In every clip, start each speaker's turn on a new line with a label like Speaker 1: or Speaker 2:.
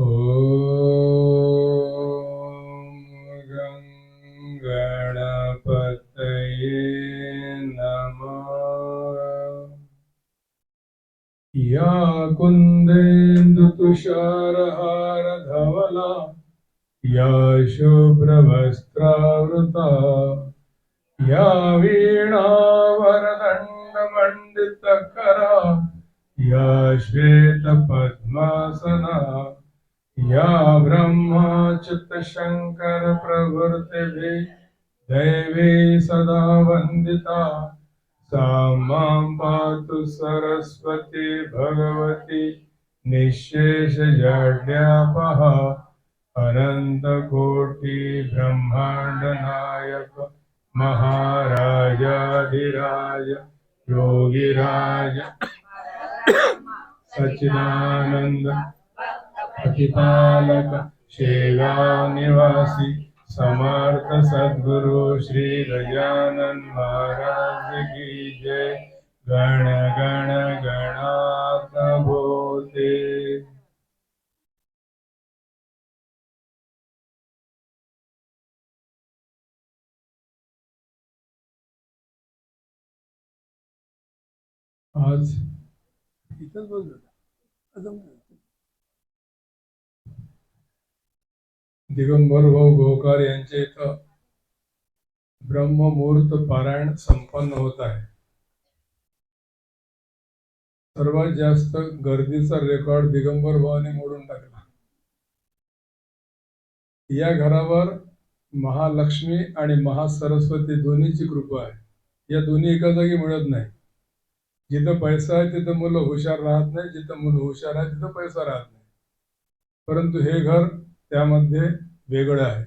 Speaker 1: ॐ गं गणपतये नमः। या कुन्देन्दुतुषारहारधवला या शुभ्रवस्त्रावृता या वीणावरदण्डमण्डितकरा या श्वेतपद्मासना या ब्रह्माच्युतशङ्कर प्रभृतिभिः दैवी सदा वन्दिता सा मां पातु सरस्वती भगवती निःशेषजड्यापः अनन्तकोटि ब्रह्माण्ड नायक महाराजाधिराज योगिराज सच्चिदानंद प्रतिपालक शेगाव समर्थ सद्गुरु श्री गजानन महाराज की जय। गण गण गणात बोते। आज इथंच बोललो दिगंबर भाऊ गोकार यांचे इथं ब्रह्ममुहूर्त पारायण संपन्न होत आहे। सर्वात जास्त गर्दीचा रेकॉर्ड दिगंबर भावाने मोडून टाकला। या घरावर महालक्ष्मी आणि महासरस्वती दोन्हीची कृपा आहे। या दोन्ही एका जागी मिळत नाही। जिथं पैसा आहे तिथं मुलं हुशार राहत नाही, जिथं मुलं हुशार आहे तिथं पैसा राहत नाही। परंतु हे घर त्यामध्ये वेगळं आहे।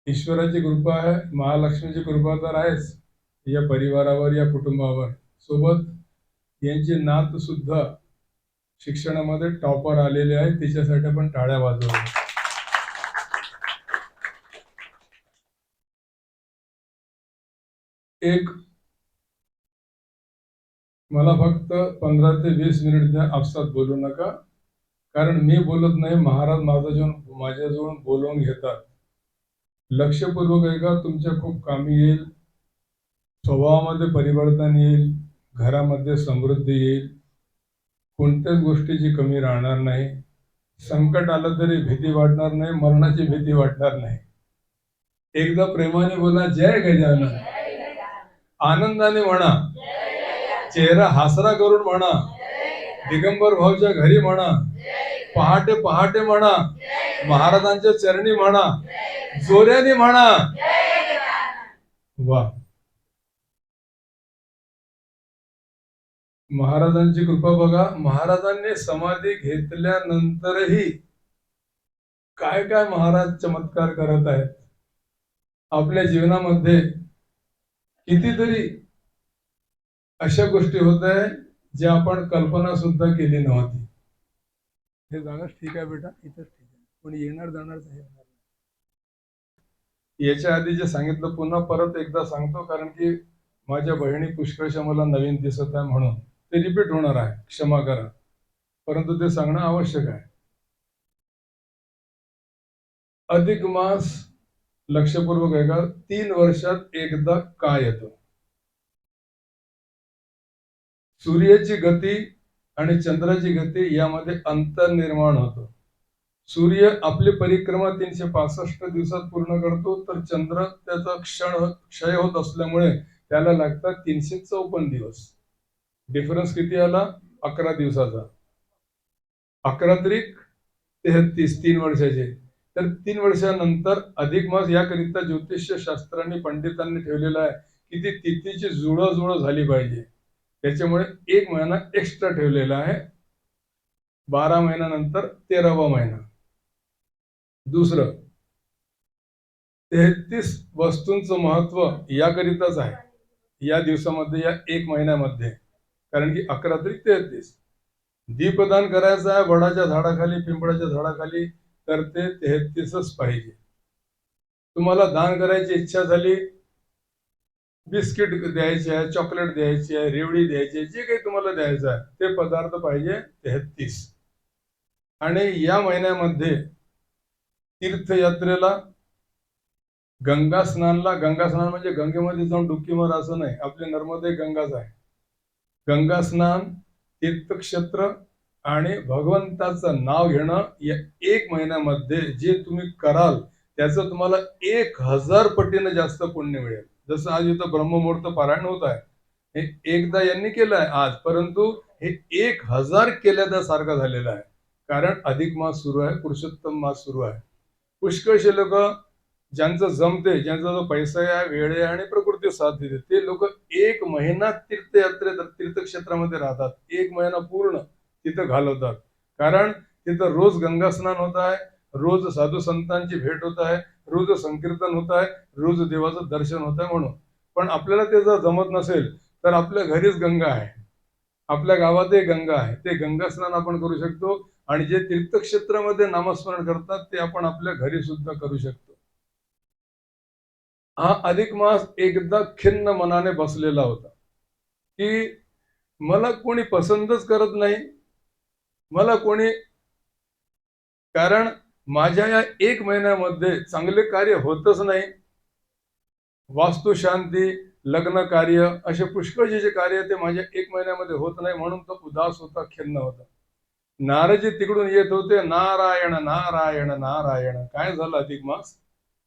Speaker 1: ईश्वराची कृपा आहे, महालक्ष्मीची कृपा तर आहेच या परिवारावर, या कुटुंबावर। सोबत यांची नात सुद्धा शिक्षणामध्ये टॉपर आलेले आहे, तिच्यासाठी पण टाळ्या वाजवल्या। एक मला फक्त 15 ते 20 मिनिट द्या, आपसात बोलू नका, कारण मी बोलत नाही, महाराज माझ्याजवळ बोलवून घेतात। लक्षपूर्वक ऐका, तुमच्या खूप कामी येईल, स्वभावामध्ये परिवर्तन येईल, घरामध्ये समृद्धी येईल, कोणत्याच गोष्टीची कमी राहणार नाही। संकट आलं तरी भीती वाटणार नाही, मरणाची भीती वाटणार नाही। एकदा प्रेमाने बोला जय गजानन, आनंदाने म्हणा, चेहरा हासरा करून म्हणा, दिगंबर भाऊच्या घरी म्हणा, पहाटे पहाटे म्हणा, महाराजांच्या चरणी म्हणा, जोऱ्याने म्हणा। वा, महाराजांची कृपा बघा। महाराजांनी समाधी घेतल्यानंतरही काय काय महाराज चमत्कार करत आहेत आपल्या जीवनामध्ये। कितीतरी अशा गोष्टी होत आहे ज्या आपण कल्पना सुद्धा केली नव्हती। हे जागा ठीक आहे बेटा, इथंच ठीक आहे, पण येणार जाणार हे होणार नाही। याच्या आधी जे सांगितलं पुन्हा परत एकदा सांगतो, कारण की माझ्या बहिणी पुष्कळशा मला नवीन दिसत आहे म्हणून ते रिपीट होणार आहे, क्षमा करा, परंतु ते सांगणं आवश्यक आहे। अधिक मास लक्षपूर्वक आहे का, 3 वर्षात एकदा काय येतं? सूर्याची गती आणि चंद्राची गती यामध्ये अंतर निर्माण होतं। सूर्य आपली परिक्रमा 365 दिवसात पूर्ण करतो, तर चंद्र त्याचा क्षय होत असल्यामुळे त्याला लागतात 354 दिवस। डिफरन्स किती आला? 11 दिवसाचा। 11 त्रिक 33, 3 वर्षाचे। तर 3 वर्षानंतर अधिक मास याकरिता ज्योतिष्य शास्त्रांनी पंडितांनी ठेवलेला आहे की ती तिथीची जुळजुळ झाली पाहिजे, त्याच्यामुळे 1 महिना एक्स्ट्रा ठेवलेला आहे। 12 महिन्यानंतर 13वा महिना। दुसरं, 33 वस्तूंचं महत्व याकरिताच आहे या दिवसामध्ये, या 1 महिन्यामध्ये, कारण की 11 त्रिक 33। दीपदान करायचं आहे वडाच्या झाडाखाली, पिंपळाच्या झाडाखाली, तर ते 33च पाहिजे। तुम्हाला दान करायची इच्छा झाली, बिस्किट द्यायचे आहे, चॉकलेट द्यायची आहे, रेवडी द्यायची आहे, जे काही तुम्हाला द्यायचं आहे ते पदार्थ पाहिजे 33। आणि या महिन्यामध्ये तीर्थयात्रेला, गंगा स्नान म्हणजे गंगेमध्ये जाऊन डुबकी मार असं नाही, आपली नर्मदे गंगाच आहे. गंगा स्नान, तीर्थक्षेत्र आणि भगवंताचं नाव घेणं या एक महिन्यामध्ये जे तुम्ही कराल त्याचं तुम्हाला 1000 पटीने जास्त पुण्य मिळेल. जसं आज इथं ब्रह्ममुहूर्त पारायण होत आहे, हे एकदा यांनी केलंय आज, परंतु हे 1000 केल्या सारखं झालेलं आहे. कारण अधिक मास सुरू आहे, पुरुषोत्तम मास सुरू आहे. पुष्कळशे लोक ज्यांचं जमते, ज्यांचा जो पैसा आहे, वेळ आहे आणि प्रकृती साथ देते, ते लोक 1 महिना तीर्थयात्रेत तीर्थक्षेत्रामध्ये राहतात. 1 महिना पूर्ण तिथं घालवतात. कारण तिथं रोज गंगा स्नान होत आहे, रोज साधू संतांची भेट होत आहे, रोज संकीर्तन होत आहे, रोज देवाचं दर्शन होत आहे. म्हणून पण आपल्याला ते जर जमत नसेल तर आपल्या घरीच गंगा आहे, आपल्या गावातही गंगा आहे, ते गंगा स्नान आपण करू शकतो. आणि जे तीर्थक्षेत्रामध्ये नामस्मरण करतात ते आपण आपल्या घरी सुद्धा करू शकतो. हा अधिक मास एकदा खिन्न मनाने बसलेला होता की मला कोणी पसंतच करत नाही, मला कोणी, कारण माझ्या या 1 महिन्यामध्ये चांगले कार्य होतच नाही. वास्तुशांती, लग्न कार्य, असे पुष्कळ जे कार्य ते माझ्या 1 महिन्यामध्ये होत नाही, म्हणून तो उदास होता, खिन्न होता. नारदजी तिकडून येत होते, नारायण नारायण नारायण. काय झालं अधिक मास?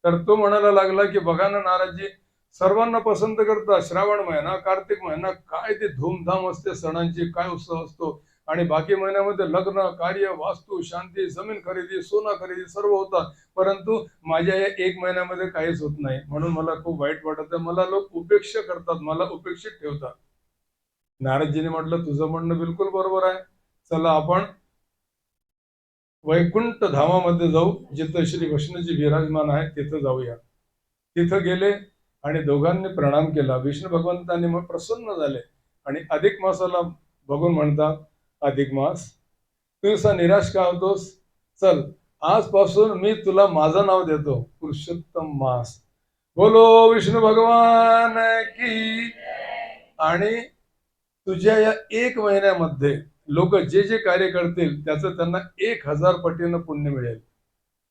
Speaker 1: तर तो म्हणायला लागला की बघा ना नारदजी, सर्वांना पसंत करतात, श्रावण महिना, कार्तिक महिना, काय ते धूमधाम असते, सणांची काय उत्सव असतो, आणि बाकी महिन्यामध्ये लग्न कार्य, वास्तू शांती, जमीन खरेदी, सोना खरेदी सर्व होतात, परंतु माझ्या या 1 महिन्यामध्ये काहीच होत नाही. म्हणून मला खूप वाईट वाटत आहे, मला लोक उपेक्षा करतात, मला उपेक्षित ठेवतात. नारदजीने म्हटलं तुझं म्हणणं बिलकुल बरोबर आहे, चला आपण वैकुंठ धामामध्ये जाऊ, जिथं श्री विष्णूजी विराजमान आहे तिथं जाऊया. तिथं गेले आणि दोघांनी प्रणाम केला. विष्णू भगवंतांनी मग प्रसन्न झाले आणि अधिक मासाला बघून म्हणतात, अधिक मास तू असा निराश का होतोस? चल आजपासून मी तुला माझं नाव देतो, पुरुषोत्तम मास. बोलो विष्णू भगवान की. आणि तुझ्या या 1 महिन्यामध्ये लोक जे जे कार्य करतील त्याचं त्यांना 1000 पटीनं पुण्य मिळेल.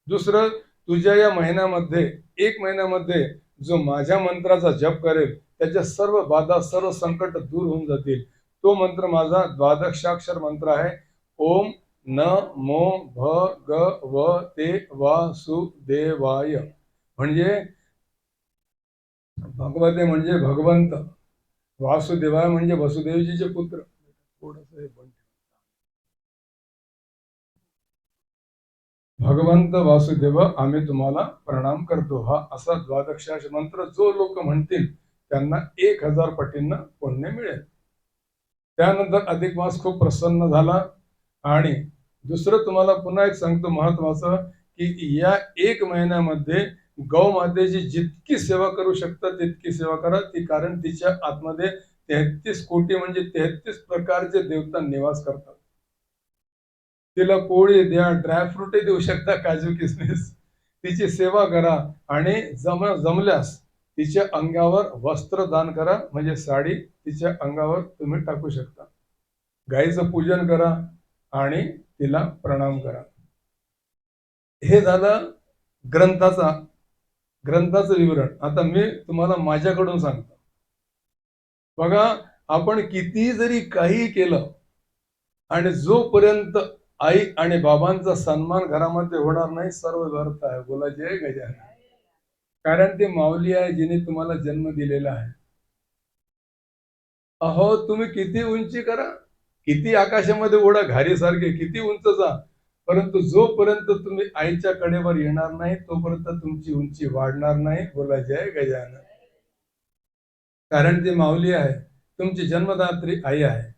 Speaker 1: दुसरं, तुझ्या या महिन्यामध्ये 1 महिन्यामध्ये जो माझ्या मंत्राचा जप करेल त्याच्या सर्व बाधा, सर्व संकट दूर होऊन जातील. तो मंत्र माझा 12 मंत्र आहे, ओम नमो भगवते वासुदेवाय. म्हणजे भगवते म्हणजे भगवंत, वासुदेवाय म्हणजे वसुदेवजीचे पुत्र. थोडस भगवंत वासुदेव आम्ही तुम्हाला प्रणाम करतो, हा असा 12 मंत्र जो लोक म्हणतील त्यांना 1000 पटींना पुण्य मिळेल. त्यानंतर अधिक मास खूप प्रसन्न झाला. आणि दुसरं तुम्हाला पुन्हा एक सांगतो महत्वाचं, की या 1 महिन्यामध्ये गौमातेची जितकी सेवा करू शकता तितकी सेवा करा ती, कारण तिच्या आतमध्ये 33 कोटी म्हणजे 33 प्रकारचे देवता निवास करतात. तिला पोळी द्या, ड्रायफ्रूटही देऊ शकता, काजू किसमिस, तिची सेवा करा. आणि जमल्यास तिच्या अंगावर वस्त्र दान करा, म्हणजे साडी तिच्या अंगावर तुम्ही टाकू शकता. गायीचं पूजन करा आणि तिला प्रणाम करा. हे झालं ग्रंथाचं विवरण. आता मी तुम्हाला माझ्याकडून सांगतो. बघा, आपण किती जरी काही केलं आणि जोपर्यंत आई आणि बाबांचा सन्मान घरामध्ये होणार नाही, सर्व व्यर्थ आहे. बोला जय गजानन. कारण ती माऊली आहे जिने तुम्हाला जन्म दिलेला आहे. अहो, तुम्ही किती उंची करा, किती आकाशामध्ये उडा, घारीसारखे किती उंच जा, परंतु जोपर्यंत तुम्ही आईच्या कडेवर येणार नाही तोपर्यंत तुमची उंची वाढणार नाही. बोला जय गजानन. कारण ती माऊली आहे, तुमची जन्मदात्री आई आहे.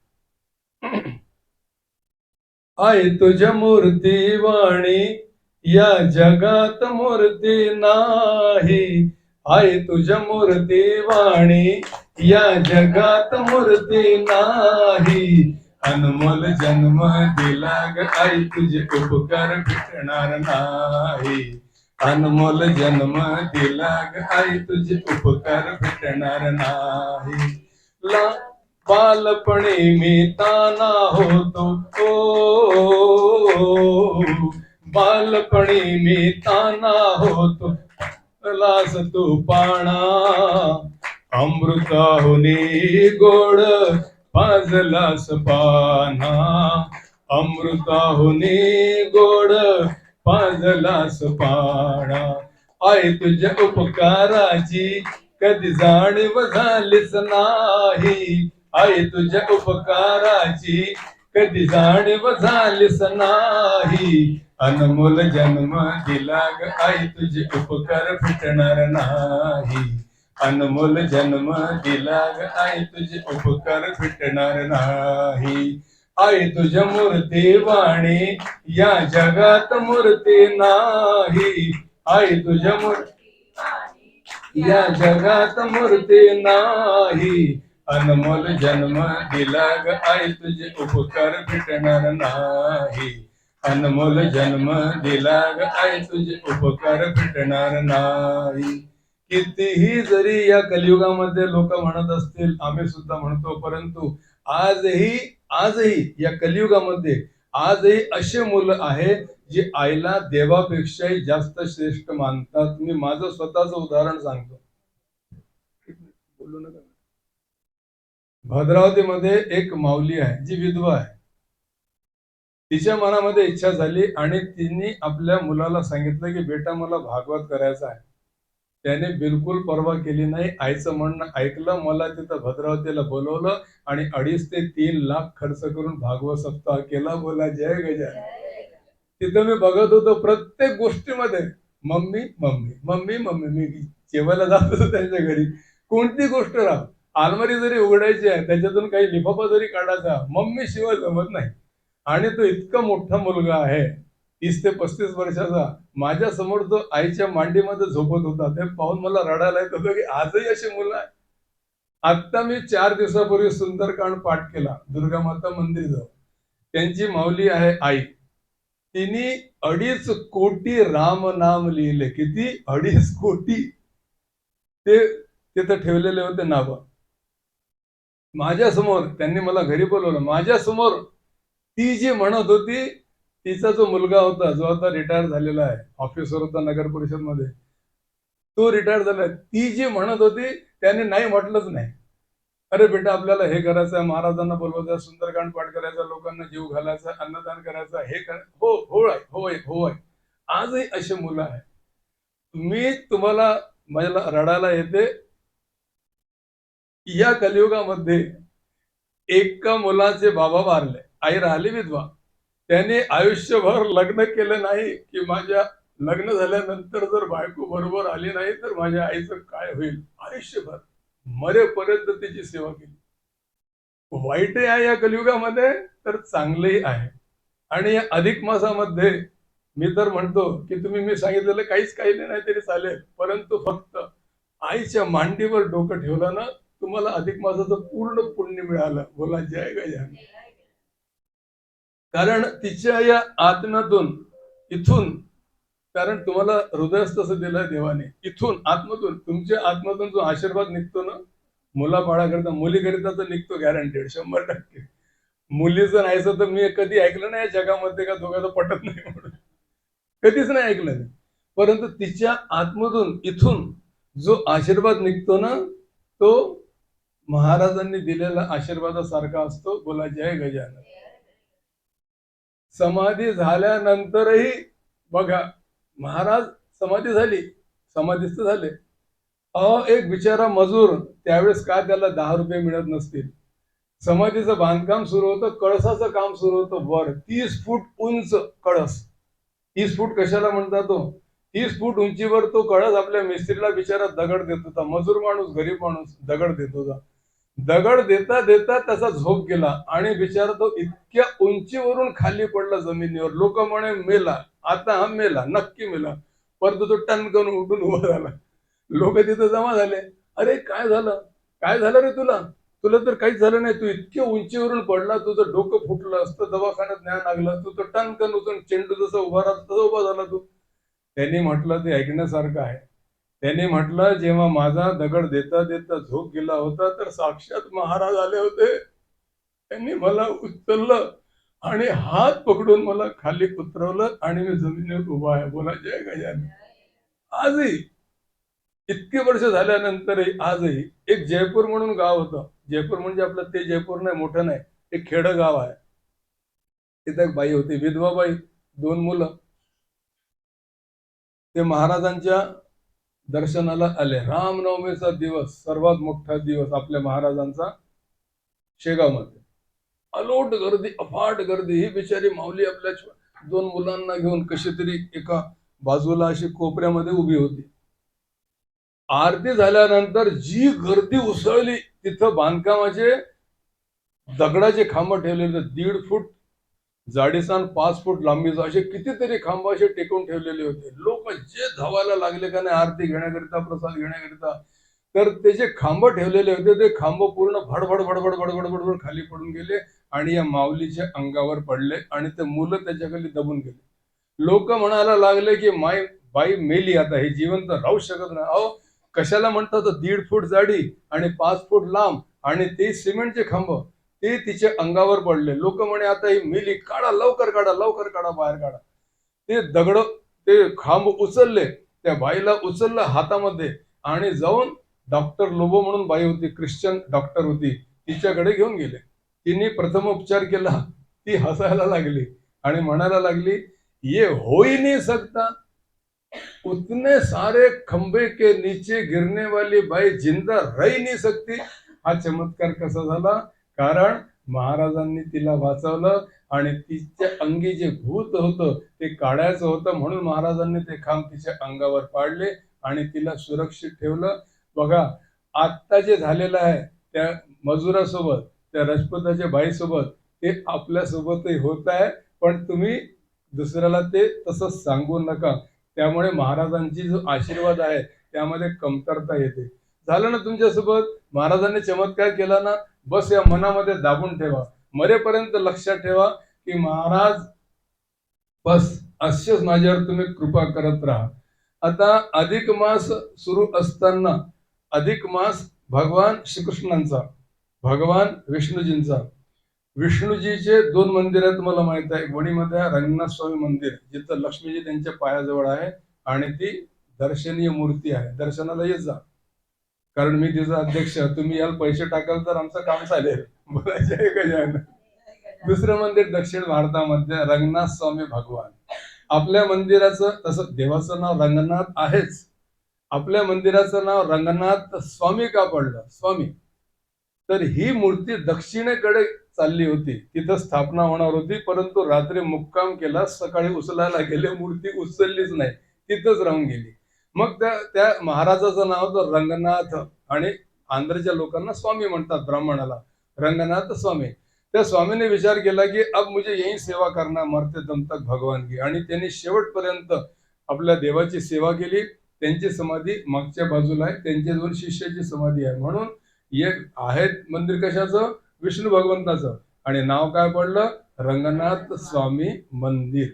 Speaker 1: आई तुझ्या मूर्ती वाणी या जगात मूर्ती नाही. आई तुझ्या मूर्ती वाणी या जगात मूर्ती नाही. अनमोल जन्म दिला ग आई, तुझे उपकार भेटणार नाही. अनमोल जन्म दिला ग आई, तुझे उपकार भेटणार नाही. बालपणी मी ताना होतो, ओ बालपणी मी ताना होतो, लास तू पाणा अमृताहुनी गोड पाजलास पाना, अमृताहुनी गोड पाजलास पाणा. आई तुझ्या उपकाराची कधी जाणीव झालीच नाही, आई तुझ्या उपकाराची कधी जाणीव झालीच नाही, अनमोल जन्म दिला ग आई तुझे उपकार फिटणार नाही, अनमोल जन्म दिला ग आई तुझे उपकार फिटणार नाही. आई तुझ्या मूर्ती वाणी या जगात मूर्ती नाही, आई तुझ्या मूर्ती या जगात मूर्ती नाही, अनमोल जन्म दिला ग आई तुझे उपकार फिटणार नाही, अनमोल जन्म दिला ग आई तुझे उपकार फिटणार नाही. कितीही जरी या कलियुगामध्ये लोक म्हणत असतील, आम्ही सुद्धा म्हणतो, परंतु आजही या कलियुगामध्ये आजही असे मुलं आहे जे आईला देवापेक्षाही जास्त श्रेष्ठ मानतात. मी माझं स्वतःच उदाहरण सांगतो. बोलू नका. भद्रावतीमध्ये एक माऊली आहे जी विधवा आहे. तिच्या मनामध्ये इच्छा झाली आणि तिने आपल्या मुलाला सांगितलं की बेटा मला भागवत करायचं आहे. त्याने बिलकुल पर्वा केली नाही, आईचं म्हणणं ऐकलं. मला तिथं भद्रावतीला बोलवलं आणि 2.5 ते 3 लाख खर्च करून भागवत सप्ताह केला. बोला जय गजानन. तिथं मी बघत होतो प्रत्येक गोष्टीमध्ये मम्मी मम्मी मम्मी मम्मी. मी जेवायला जात होतो त्यांच्या घरी, कोणती गोष्ट राह, आलमारी जरी उघडायची आहे त्याच्यातून काही लिफाफा जरी काढायचा, मम्मी शिवाय जमत नाही. आणि तो इतका मोठा मुलगा आहे 30 ते 35 वर्षाचा, माझ्या समोर तो आईच्या मांडीमध्ये झोपत होता. ते पाहून मला रडायला येत होतं की आजही अशी मुलं आहे. आता मी 4 दिवसापूर्वी सुंदरकांड पाठ केला दुर्गा माता मंदिर जाऊन. त्यांची माऊली आहे आई, तिने 2.5 कोटी राम नाम लिहिले. किती? 2.5 कोटी. ते तिथं ठेवलेले होते नाव. माझ्या समोर त्यांनी मला घरी बोलवलं. माझ्या समोर ती जी म्हणत होती, तिचा जो मुलगा होता, जो आता रिटायर झालेला आहे, ऑफिसर होता नगर परिषद मध्ये, तो रिटायर झाला. ती जी म्हणत होती त्याने नाही म्हटलंच नाही. अरे बेटा आपल्याला हे करायचं आहे, महाराजांना बोलवायचं, सुंदरकांड पाठ करायचा, लोकांना जीव घालायचा, अन्नदान करायचं, हे हो हो आहे, हो आहे, हो आहे. आजही असे मुलं आहेत. मी तुम्हाला, मला रडायला येते. या कलियुगामध्ये एका मुलाचे बाबा वारले, आई राहिली विधवा. त्याने आयुष्यभर लग्न केलं नाही की माझ्या लग्न झाल्यानंतर जर बायको बरोबर आली नाही तर माझ्या आईचं काय होईल. आयुष्यभर मरेपर्यंत त्याची सेवा केली. वाईटही आहे या कलियुगामध्ये तर चांगलंही आहे. आणि या अधिक मासामध्ये मी तर म्हणतो की तुम्ही मी सांगितलेलं काहीच काही नाही तरी चालेल, परंतु फक्त आईच्या मांडीवर डोकं ठेवलं ना, तुम्हाला अधिक मासाचं पूर्ण पुण्य मिळालं. बोला जय गजानन. कारण तिच्या या आत्म्यातून, इथून, कारण तुम्हाला हृदयच तसं दिलंय देवाने, इथून आत्म्यातून, तुमच्या आत्म्यातून जो आशीर्वाद निघतो ना, मुलाबाळाकरता, मुलीकरिता तर निघतो गॅरंटेड 100%. मुलीचं नाहीचं तर मी कधी ऐकलं नाही या जगामध्ये का दोघांचं पटत नाही म्हणून, कधीच नाही ऐकलं. परंतु तिच्या आत्म्यातून, इथून जो आशीर्वाद निघतो ना, तो महाराजांनी दिलेला आशीर्वादासारखा असतो. बोला जय गजानन. समाधी झाल्यानंतरही बघा, महाराज समाधी झाली, समाधीस्थ झाले. एक बिचारा मजूर, त्यावेळेस का त्याला 10 रुपये मिळत नसतील. समाधीचं बांधकाम सुरू होतं, कळसाचं काम सुरू होतं. वर 30 फूट उंच कळस. 30 फूट कशाला म्हणतात तो, 30 फूट उंचीवर तो कळस आपल्या मिस्त्रीला बिचारा दगड देत होता. मजूर माणूस, गरीब माणूस दगड देत होता. दगड देता देता त्याचा झोप गेला आणि बिचारा तो इतक्या उंचीवरून खाली पडला जमिनीवर. लोक म्हणे मेला, आता हा मेला, नक्की मेला. परंतु तो टनकन उठून उभा झाला. लोक तिथं जमा झाले. अरे काय झालं, काय झालं रे तुला, तुला तर काहीच झालं नाही, तू इतक्या उंचीवरून पडला, तुझं डोकं फुटलं असतं, दवाखान्यात न्याय लागलं, तू तो टनकन उचलून चेंडू जसं उभा राहतो तसं उभा झाला तू. त्यांनी म्हटलं ते ऐकण्यासारखं आहे. त्यांनी म्हटलं, जेव्हा माझा दगड देता देता झोप गेला होता तर साक्षात महाराज आले होते. त्यांनी मला उचललं आणि हात पकडून मला खाली उतरवलं आणि मी जमिनीवर उभा आहे. बोला जय गजानन. आजही इतकी वर्ष झाल्यानंतरही आजही एक जयपूर म्हणून गाव होतं. जयपूर म्हणजे आपलं ते जयपूर नाही, मोठं नाही, एक खेडं गाव आहे. तिथे एक बाई होती, विधवा बाई, 2 मुलं. ते महाराजांच्या दर्शनाला आले. रामनवमीचा दिवस, सर्वात मोठा दिवस आपल्या महाराजांचा शेगावमध्ये. अलोट गर्दी, अफाट गर्दी. ही बिचारी माऊली आपल्या 2 मुलांना घेऊन कशी तरी एका बाजूला अशी कोपऱ्यामध्ये उभी होती. आरती झाल्यानंतर जी गर्दी उसळली, तिथं बांधकामाचे दगडाचे खांब ठेवलेले, 1.5 फूट जाडीचा आणि 5 फूट लांबीचा असे कितीतरी खांब असे टेकून ठेवलेले होते. लोक जे धावायला लागले का नाही आरती घेण्याकरिता, प्रसाद घेण्याकरिता. तर ते जे खांब ठेवलेले होते ते खांब पूर्ण भडभड भडभड भडभड भडभड खाली पडून गेले आणि या माऊलीच्या अंगावर पडले आणि ते मुलं त्याच्याखाली दबून गेले. लोक म्हणायला लागले की माय बाई मेली, आता हे जिवंत राहू शकत नाही. अहो, कशाला म्हणतात 1.5 फूट जाडी आणि 5 फूट लांब आणि ते सिमेंटचे खांब, ते तिच्या अंगावर पडले. लोक म्हणे आता ही मेली, काढा लवकर, काढा लवकर, काढा बाहेर काढा. ते दगड, ते खांब उचलले, त्या बाईला उचललं हातामध्ये आणि जाऊन डॉक्टर लोबो म्हणून बाई होती, ख्रिश्चन डॉक्टर होती, तिच्याकडे घेऊन गेले. तिने प्रथम उपचार केला. ती हसायला लागली आणि म्हणायला लागली, ये हो ही नहीं सकता, उतने सारे खंबे के नीचे गिरने वाली बाई जिंदा रह नहीं सकती. हा चमत्कार कसा झाला? कारण महाराजांनी तिला वाचवलं आणि तिच्या अंगी जे भूत होतं ते काढायचं होतं, म्हणून महाराजांनी ते खांब तिच्या अंगावर पाडले आणि तिला सुरक्षित ठेवलं. बघा, आता जे झालेलं आहे त्या मजुरासोबत, त्या राजपुताच्या बाईसोबत, ते आपल्यासोबतही होत आहे. पण तुम्ही दुसऱ्याला ते तसं सांगू नका. त्यामुळे महाराजांची जो आशीर्वाद आहे त्यामध्ये कमतरता येते. झालं ना तुमच्यासोबत, महाराजांनी चमत्कार केला ना, बस या मनामध्ये दाबून ठेवा. मरेपर्यंत लक्षात ठेवा की महाराज बस असेच माझ्यावर तुम्ही कृपा करत राहा. आता अधिक मास सुरू असताना, अधिक मास भगवान श्रीकृष्णांचा, भगवान विष्णूजींचा, विष्णूजीचे 2 मंदिर आहेत मला माहित आहे. वणीमध्ये रंगनाथ स्वामी मंदिर, जिथं लक्ष्मीजी त्यांच्या पायाजवळ आहे आणि ती दर्शनीय मूर्ती आहे. दर्शनाला येत जा, कारण मी तिचा अध्यक्ष. तुम्ही याला पैसे टाकाल तर आमचं काम चालेल. बोलायचे आहे गजानन. दुसरं मंदिर दक्षिण भारतामध्ये रंगनाथ स्वामी भगवान. आपल्या मंदिराचं तसं देवाचं नाव रंगनाथ आहेच, आपल्या मंदिराचं नाव रंगनाथ स्वामी का पडलं? स्वामी. तर ही मूर्ती दक्षिणेकडे चालली होती, तिथं स्थापना होणार होती, परंतु रात्री मुक्काम केला, सकाळी उचलायला गेले, मूर्ती उचललीच नाही, तिथंच राहून गेली. मग त्या त्या महाराजाचं नाव होतं रंगनाथ आणि आंध्रच्या लोकांना स्वामी म्हणतात, ब्राह्मणाला रंगनाथ स्वामी. त्या स्वामीने विचार केला की अब मुझे यही सेवा करना मरते दम तक भगवान की, आणि त्यांनी शेवटपर्यंत आपल्या देवाची सेवा केली. त्यांची समाधी मागच्या बाजूला आहे, त्यांच्या 2 शिष्याची समाधी आहे. म्हणून एक आहे मंदिर कशाचं? विष्णू भगवंताचं, आणि नाव काय पडलं? रंगनाथ स्वामी मंदिर.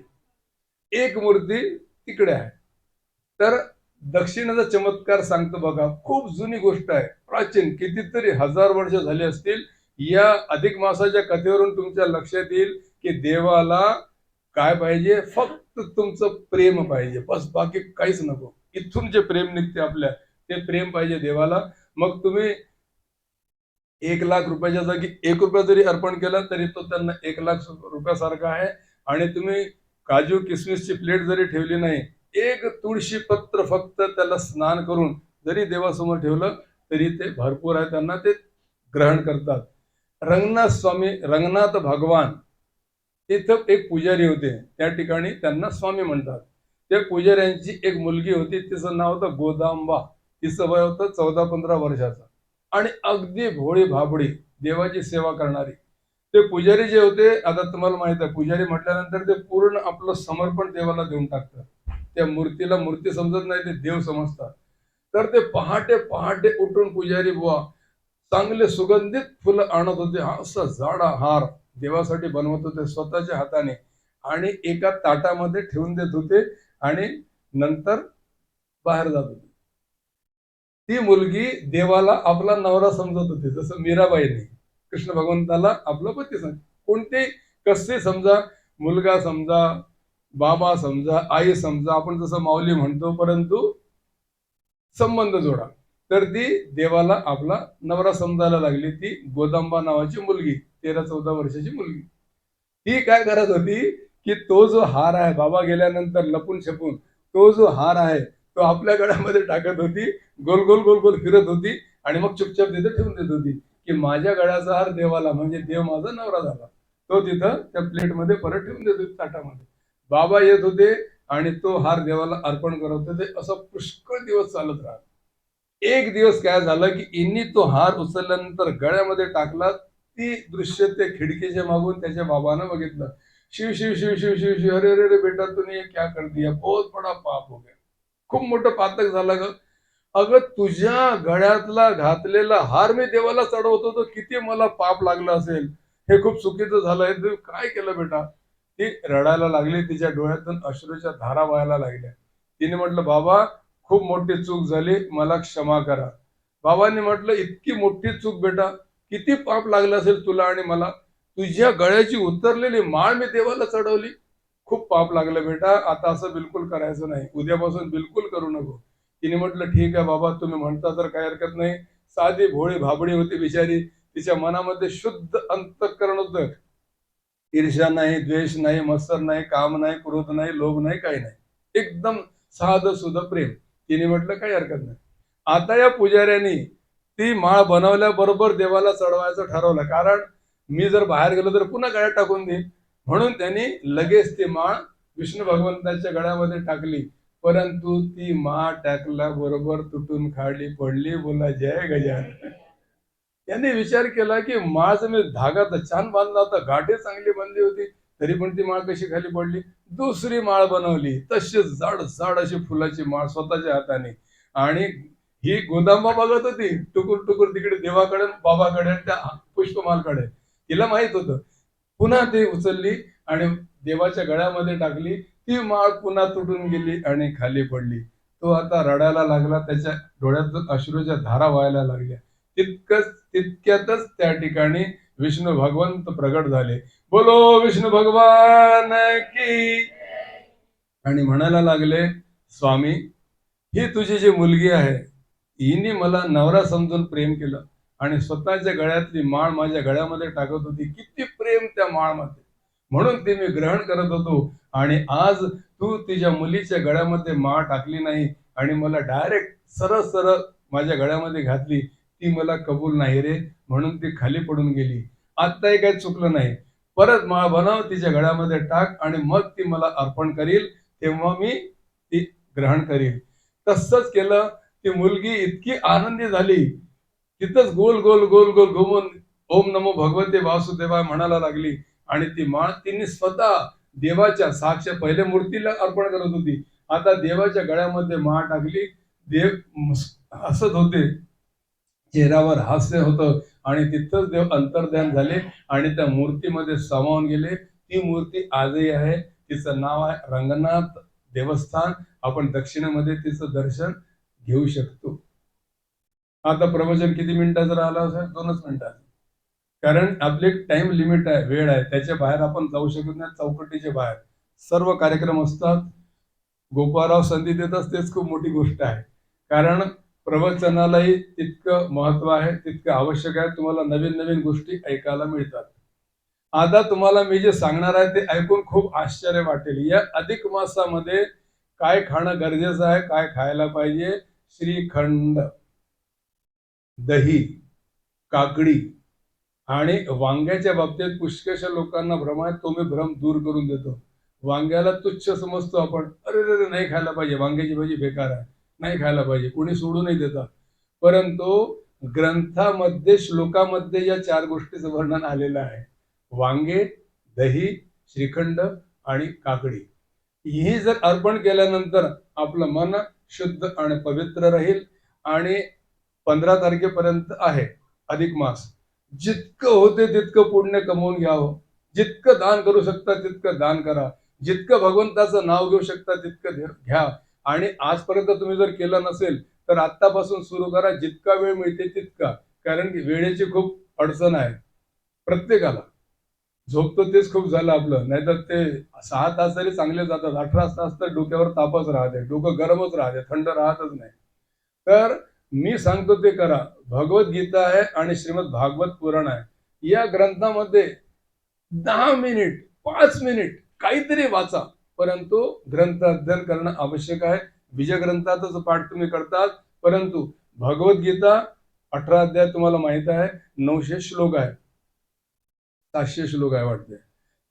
Speaker 1: एक मूर्ती तिकडे आहे. तर दक्षिणेचा चमत्कार सांगतो बघा, खूप जुनी गोष्ट आहे, प्राचीन, कितीतरी 1000 वर्ष झाली असतील. या अधिक मासाच्या कथेवरून तुमच्या लक्षात येईल की देवाला काय पाहिजे? फक्त तुमचं प्रेम पाहिजे, बस, बाकी काहीच नको. इथून जे प्रेम निघते आपल्या, ते प्रेम पाहिजे देवाला. मग तुम्ही 1,00,000 रुपयाच्या जागी 1 रुपया जरी अर्पण केला तरी तो त्यांना 1,00,000 रुपयासारखा आहे. आणि तुम्ही काजू किसमिसची प्लेट जरी ठेवली नाही, एक तुळशी पत्र फक्त त्याला स्नान करून जरी देवासमोर ठेवलं तरी ते भरपूर आहे, त्यांना ते ग्रहण करतात. रंगनाथ स्वामी, रंगनाथ भगवान, तिथं एक पुजारी होते, त्या ठिकाणी त्यांना स्वामी म्हणतात. त्या पुजाऱ्यांची एक मुलगी होती, तिचं नाव होतं गोदांबा. तिचं वय होतं 14-15 वर्षाचं आणि अगदी भोळी भाबडी, देवाची सेवा करणारी. ते पुजारी जे होते, आता तुम्हाला माहित आहे, पुजारी म्हटल्यानंतर ते पूर्ण आपलं समर्पण देवाला देऊन टाकतात. त्या मूर्तीला मूर्ती समजत नाही, ते देव समजतात. तर ते पहाटे पहाटे उठून पुजारी बुवा चांगले सुगंधित फुलं आणत होते, असा जाडा हार देवासाठी बनवत होते स्वतःच्या हाताने आणि एका ताटामध्ये ठेवून देत होते आणि नंतर बाहेर जात होते. ती मुलगी देवाला आपला नवरा समजत होती, जसं मीराबाईने कृष्ण भगवंताला आपला पती समज. कोणते कसे समजा, मुलगा समजा, बाबा समजा, आई समजा, आपण जसं माऊली म्हणतो, परंतु संबंध जोडा. तर ती देवाला आपला नवरा समजायला लागली. ती गोदांबा नावाची मुलगी, 13-14 वर्षाची मुलगी. ती काय करत होती, की तो जो हार आहे, बाबा गेल्यानंतर लपून छपून तो जो हार आहे तो आपल्या गळ्यामध्ये टाकत होती, गोल गोल गोल गोल फिरत होती आणि मग चुपचाप तिथे ठेवून देत होती, की माझ्या गळ्याचा हार देवाला, म्हणजे देव माझा नवरा झाला. तो तिथं त्या प्लेटमध्ये परत ठेवून देत होती, ताटामध्ये. बाबा येत होते आणि तो हार देवाला अर्पण करत होते. असं पुष्कळ दिवस चालत राहत. एक दिवस काय झालं, की यांनी तो हार उचलल्यानंतर गळ्यामध्ये टाकला. ती दृश्य ते खिडकीच्या मागून त्याच्या बाबानं बघितलं. शिव शिव शिव शिव शिव शिव, अरे अरे अरे बेटा, तूने ये क्या कर दिया, बहुत बड़ा पाप हो गया. खूप मोठं पातक झालं ग. अगं, तुझ्या गळ्यातला घातलेला हार मी देवाला चढवतो, तर किती मला पाप लागलं असेल. हे खूप चुकीचं झालंय, तू काय केलं बेटा. ती रडायला लागली, तिच्या डोळ्यातून अश्रूच्या धारा वाहायला लागल्या. तिने म्हटलं, बाबा खूप मोठी चूक झाली, मला क्षमा करा. बाबांनी म्हटलं, इतकी मोठी चूक बेटा, किती पाप लागलं असेल तुला आणि मला. तुझ्या गळ्याची उतरलेली माळ मी देवाला चढवली. खूप पाप लागलं बेटा, आता असं बिलकुल करायचं नाही, उद्यापासून बिलकुल करू नको. तिने म्हटलं, ठीक आहे बाबा, तुम्ही म्हणता तर काही हरकत नाही. साधी भोळी भाबडी होती बिचारी. तिच्या मनामध्ये शुद्ध अंतःकरण होतं. ईर्ष्या नाही, द्वेष नाही, मत्सर नाही, काम नाही, क्रोध नाही, लोभ नाही, काही नाही. एकदम साधं सुधं प्रेम. तिने म्हटलं, काही हरकत नाही. आता या पुजाऱ्यांनी ती माळ बनवल्याबरोबर देवाला चढवायचं ठरवलं, कारण मी जर बाहेर गेलो तर पुन्हा गळ्यात टाकून देईन. म्हणून त्यांनी लगेच ती माळ विष्णू भगवंताच्या गळ्यामध्ये टाकली. परंतु ती माळ टाकल्याबरोबर तुटून खाली पडली. बोला जय गजानन. त्यांनी विचार केला, की माळचा मी धागा तर छान बांधला होता, गाठी चांगली बांधली होती, तरी पण ती माळ कशी खाली पडली. दुसरी माळ बनवली, तशीच जाड जाड अशी फुलाची माळ स्वतःच्या हाताने. आणि ही गोदांबा बघत होती टुकुर टुकुर, तिकडे देवाकडे, बाबाकडे, आणि त्या पुष्पमालकडे. तिला माहित होतं. पुन्हा ती उचलली आणि देवाच्या गळ्यामध्ये टाकली. ती माळ पुन्हा तुटून गेली आणि खाली पडली. तो आता रडायला लागला, त्याच्या डोळ्यातून अश्रूच्या धारा व्हायला लागल्या. तितक्यातच त्या ठिकाणी विष्णू भगवंत प्रगट झाले. बोलो विष्णू भगवान की. आणि म्हणायला लागले, स्वामी, ही तुझी जी मुलगी आहे, हिने मला नवरा समजून प्रेम केलं आणि स्वतःच्या गळ्यातली माळ माझ्या गळ्यामध्ये टाकत होती. किती प्रेम त्या माळमध्ये, म्हणून ती मी ग्रहण करत होतो. आणि आज तू तिच्या मुलीच्या गळ्यामध्ये माळ टाकली नाही आणि मला डायरेक्ट सरळ सरळ माझ्या गळ्यामध्ये घातली. ती मला कबूल नाही रे, म्हणून ती खाली पडून गेली. आत्ताही काही चुकलं नाही. परत माळ बनव, तिच्या गळ्यामध्ये टाक आणि मग ती मला अर्पण करील, तेव्हा मी ती ग्रहण करील. तसंच केलं. ती मुलगी इतकी आनंदी झाली, तिथंच गोल गोल गोल गोल घुमून ओम नमो भगवते वासुदेवाय म्हणायला लागली. आणि ती माळ तिने स्वतः देवाच्या साक्ष, पहिले मूर्तीला अर्पण करत होती, आता देवाच्या गळ्यामध्ये माळ टाकली. देव हसत होते, चेहऱ्यावर हास्य होतं आणि तिथंच देव अंतर्ध्यान झाले आणि त्या मूर्तीमध्ये सामावून गेले. ती मूर्ती आजही आहे. तिचं नाव आहे रंगनाथ देवस्थान. आपण दक्षिणेमध्ये तिचं दर्शन घेऊ शकतो. आता प्रवचन किती मिनिटाचं राहिलं असेल? 2च मिनिटाचं. कारण आपली टाइम लिमिट आहे, वेळ आहे, त्याच्या बाहेर आपण जाऊ शकत नाही. चौकटीच्या बाहेर सर्व कार्यक्रम असतात. गोपाळराव संधी देतात, तेच खूप मोठी गोष्ट आहे. कारण प्रवचनालाही तितकं महत्व आहे, तितकं आवश्यक आहे. तुम्हाला नवीन नवीन गोष्टी ऐकायला मिळतात. आता तुम्हाला मी जे सांगणार आहे ते ऐकून खूप आश्चर्य वाटेल. या अधिक मासामध्ये काय खाणं गरजेचं आहे, काय खायला पाहिजे? श्रीखंड, दही, काकडी आणि वांग्याच्या बाबतीत पुष्कळशा लोकांना भ्रम आहे. तो मी भ्रम दूर करून देतो. वांग्याला तुच्छ समजतो आपण, अरे रे रे, नाही खायला पाहिजे, वांग्याची भाजी बेकार आहे, नाही खायला पाहिजे, कोणी सोडूनही देतात. परंतु ग्रंथामध्ये, श्लोकामध्ये या 4 गोष्टीचं वर्णन आलेलं आहे. वांगे, दही, श्रीखंड आणि काकडी. ही जर अर्पण केल्यानंतर आपलं मन शुद्ध आणि पवित्र राहील. आणि 15 तारखेपर्यंत आहे अधिक मास. जितकं होते तितकं पुण्य कमवून घ्यावं. जितकं दान करू शकता तितकं दान करा. जितकं भगवंताचं नाव घेऊ शकता तितकं घ्या. आणि आजपर्यंत तुम्ही जर केलं नसेल तर आत्तापासून सुरू करा, जितका वेळ मिळते तितका. कारण की वेळेची खूप अडचण आहे प्रत्येकाला. झोपतो तेच खूप झालं आपलं. नाहीतर ते 6 तास तरी चांगले जातात. 18 तास तर डोक्यावर तापच राहते. डोकं गरमच राहते. थंड राहतच नाही. तर मी सांगतो ते करा. भगवद्गीता आहे आणि श्रीमद भागवत पुराण आहे. या ग्रंथामध्ये 10 मिनिट, 5 मिनिट काहीतरी वाचा. परंतु ग्रंथ अध्ययन करणं आवश्यक आहे. बीजग्रंथातच पाठ तुम्ही करतात. परंतु भगवद्गीता 18 अध्याय तुम्हाला माहित आहे. 900 श्लोक आहे. 700 श्लोक आहे वाटते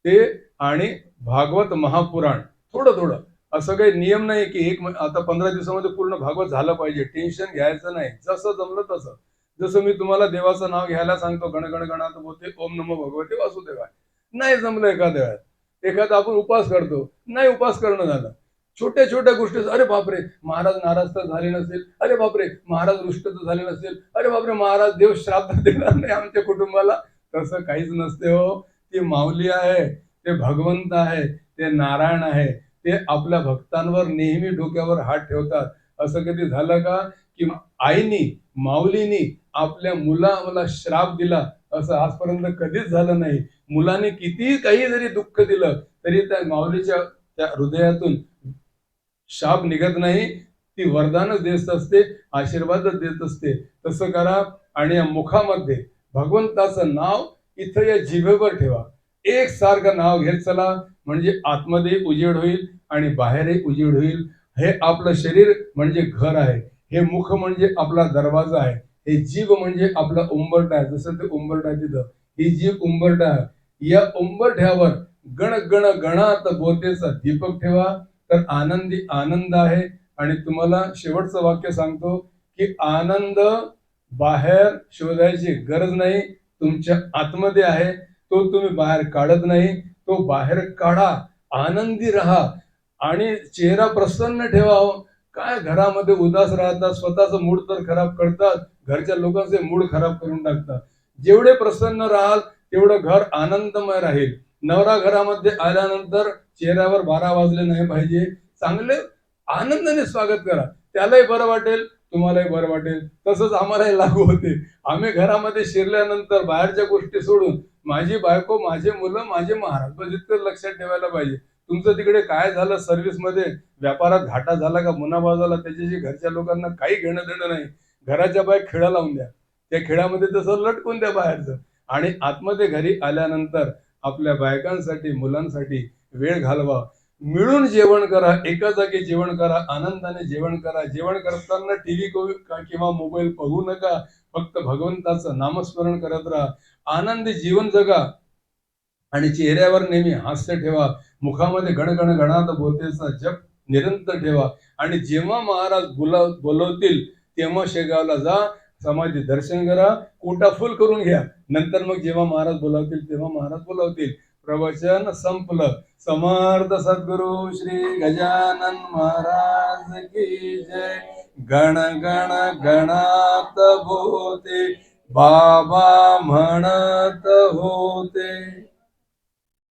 Speaker 1: ते. आणि भागवत महापुराण थोडं थोडं. असं काही नियम नाही की आता 15 दिवसामध्ये पूर्ण भागवत झालं पाहिजे. टेन्शन घ्यायचं नाही. जसं जमलं तसं. जसं मी तुम्हाला देवाचं नाव घ्यायला सांगतो, गण गण गणात बोलते ओम नमो भगवते वासुदेवाय. नाही जमलं एखाद्या वेळात. एखादा आपण उपास करतो, नाही उपास करणं झालं. छोट्या छोट्या गोष्टी, अरे बापरे महाराज नाराज तर झाले नसेल, अरे बापरे महाराज रुष्ट तर झाले नसेल, अरे बापरे महाराज देव श्राप देणार नाही आमच्या कुटुंबाला. तसं काहीच नसते हो. ती माऊली आहे, ते भगवंत आहे, ते नारायण आहे. ते आपल्या भक्तांवर नेहमी डोक्यावर हात ठेवतात. असं कधी झालं का की आईनी माऊलीनी आपल्या मुलाला श्राप दिला? असं आजपर्यंत कधीच झालं नाही. मुलाने किती काही जरी दुःख दिलं तरी त्या माऊलीच्या त्या हृदयातून शाप निघत नाही. ती वरदानच देत असते, आशीर्वादच देत असते. तसं करा. आणि या मुखामध्ये भगवंताचं नाव इथं या जिभेवर ठेवा. एक सारखं नाव घेत चला. म्हणजे आतमध्ये उजेड होईल आणि बाहेरही उजेड होईल. हे आपलं शरीर म्हणजे घर आहे. हे मुख म्हणजे आपला दरवाजा आहे. हे जीभ म्हणजे आपला उंबरठा आहे. जसं ते उंबरठा आहे तिथं, ही जीभ उंबरठा आहे. या उंबरठ्यावर गण गण गणात बोतेचा दीपक ठेवा. तर आनंदी आनंद आहे. आणि तुम्हाला शेवटचं वाक्य सांगतो की आनंद बाहेर शोधायची गरज नाही. तुमच्या आतमध्ये आहे. तो तुम्ही बाहेर काढत नाही. तो बाहेर काढा. आनंदी राहा आणि चेहरा प्रसन्न ठेवा. काय घरामध्ये उदास राहतात, स्वतःचं मूड तर खराब करतात, घरच्या लोकांचे मूड खराब करून टाकतात. जेवढे प्रसन्न राहाल तेवढं घर आनंदमय राहील. नवरा घरामध्ये आल्यानंतर चेहऱ्यावर 12 वाजले नाही पाहिजे. चांगले आनंदाने स्वागत करा. त्यालाही बरं वाटेल, तुम्हालाही बरं वाटेल. तसंच आम्हालाही लागू होते. आम्ही घरामध्ये शिरल्यानंतर बाहेरच्या गोष्टी सोडून माझी बायको, माझे मुलं, माझे महाराज, बस इतकं लक्षात ठेवायला पाहिजे. तुमचं तिकडे काय झालं, सर्व्हिसमध्ये व्यापारात घाटा झाला का मुनाफा झाला, त्याच्याशी घरच्या लोकांना काही घेणं देणं नाही. घराच्या बाहेर खेळा लावून द्या. त्या खेळामध्ये तसं लटकून द्या बाहेरचं. आणि आतमध्ये घरी आल्यानंतर आपल्या बायकांसाठी, मुलांसाठी वेळ घालवा. मिळून जेवण करा. एका जागी जेवण करा. आनंदाने जेवण करा. जेवण करताना टीव्ही किंवा मोबाईल बघू नका. फक्त भगवंताचं नामस्मरण करत राहा. आनंदी जीवन जगा आणि चेहऱ्यावर नेहमी हास्य ठेवा. मुखामध्ये गणगण गणात बोतेचा जप निरंतर ठेवा. आणि जेव्हा महाराज बोलवतील तेव्हा शेगावला जा. समाधी दर्शन करा. कोटा फुल करून घ्या. नंतर मग जेव्हा महाराज बोलावतील तेव्हा महाराज बोलावतील. प्रवचन संपलं. समर्थ सद्गुरु श्री गजानन महाराज की जय. गण गण गणात बोते बाबा म्हणत होते.